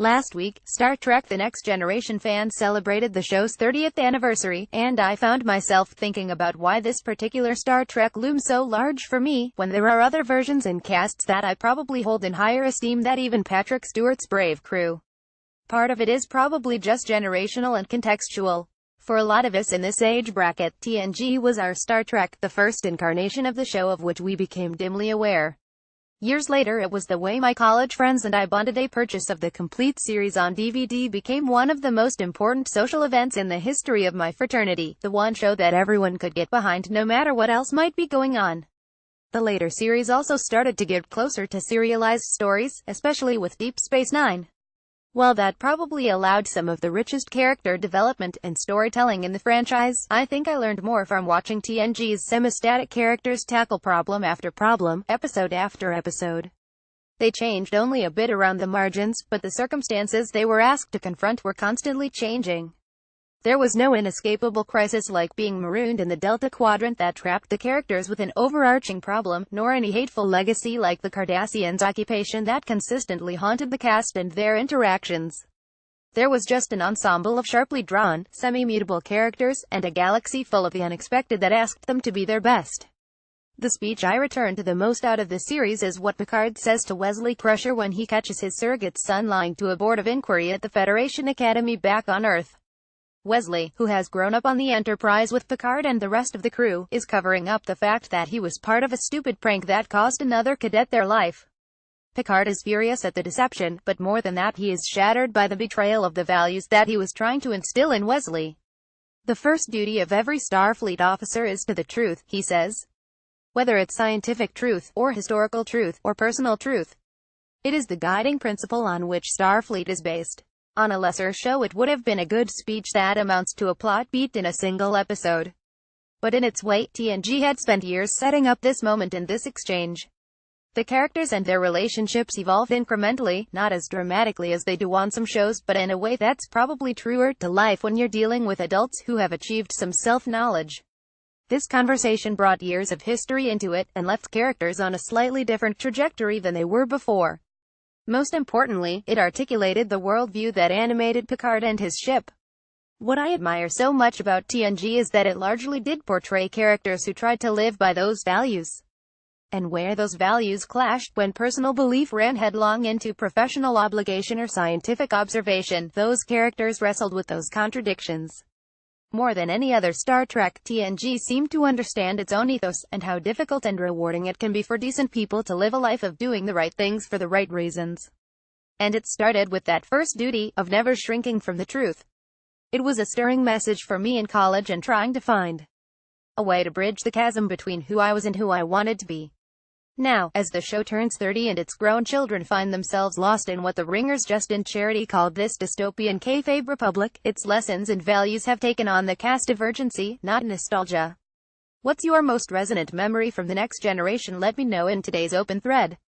Last week, Star Trek The Next Generation fans celebrated the show's 30th anniversary, and I found myself thinking about why this particular Star Trek looms so large for me, when there are other versions and casts that I probably hold in higher esteem than even Patrick Stewart's Brave Crew. Part of it is probably just generational and contextual. For a lot of us in this age bracket, TNG was our Star Trek, the first incarnation of the show of which we became dimly aware. Years later, it was the way my college friends and I bonded. A purchase of the complete series on DVD became one of the most important social events in the history of my fraternity, the one show that everyone could get behind no matter what else might be going on. The later series also started to get closer to serialized stories, especially with Deep Space Nine. While that probably allowed some of the richest character development and storytelling in the franchise, I think I learned more from watching TNG's semi-static characters tackle problem after problem, episode after episode. They changed only a bit around the margins, but the circumstances they were asked to confront were constantly changing. There was no inescapable crisis like being marooned in the Delta Quadrant that trapped the characters with an overarching problem, nor any hateful legacy like the Cardassians' occupation that consistently haunted the cast and their interactions. There was just an ensemble of sharply drawn, semi-mutable characters, and a galaxy full of the unexpected that asked them to be their best. The speech I return to the most out of this series is what Picard says to Wesley Crusher when he catches his surrogate son lying to a board of inquiry at the Federation Academy back on Earth. Wesley, who has grown up on the Enterprise with Picard and the rest of the crew, is covering up the fact that he was part of a stupid prank that cost another cadet their life. Picard is furious at the deception, but more than that, he is shattered by the betrayal of the values that he was trying to instill in Wesley. The first duty of every Starfleet officer is to the truth, he says. Whether it's scientific truth, or historical truth, or personal truth. It is the guiding principle on which Starfleet is based. On a lesser show it would have been a good speech that amounts to a plot beat in a single episode. But in its way, TNG had spent years setting up this moment and this exchange. The characters and their relationships evolved incrementally, not as dramatically as they do on some shows, but in a way that's probably truer to life when you're dealing with adults who have achieved some self-knowledge. This conversation brought years of history into it, and left characters on a slightly different trajectory than they were before. Most importantly, it articulated the worldview that animated Picard and his ship. What I admire so much about TNG is that it largely did portray characters who tried to live by those values. And where those values clashed, when personal belief ran headlong into professional obligation or scientific observation, those characters wrestled with those contradictions. More than any other Star Trek, TNG seemed to understand its own ethos, and how difficult and rewarding it can be for decent people to live a life of doing the right things for the right reasons. And it started with that first duty, of never shrinking from the truth. It was a stirring message for me in college and trying to find a way to bridge the chasm between who I was and who I wanted to be. Now, as the show turns 30 and its grown children find themselves lost in what the Ringers Just in Charity called this dystopian kayfabe republic, its lessons and values have taken on the cast of urgency, not nostalgia. What's your most resonant memory from The Next Generation? Let me know in today's open thread.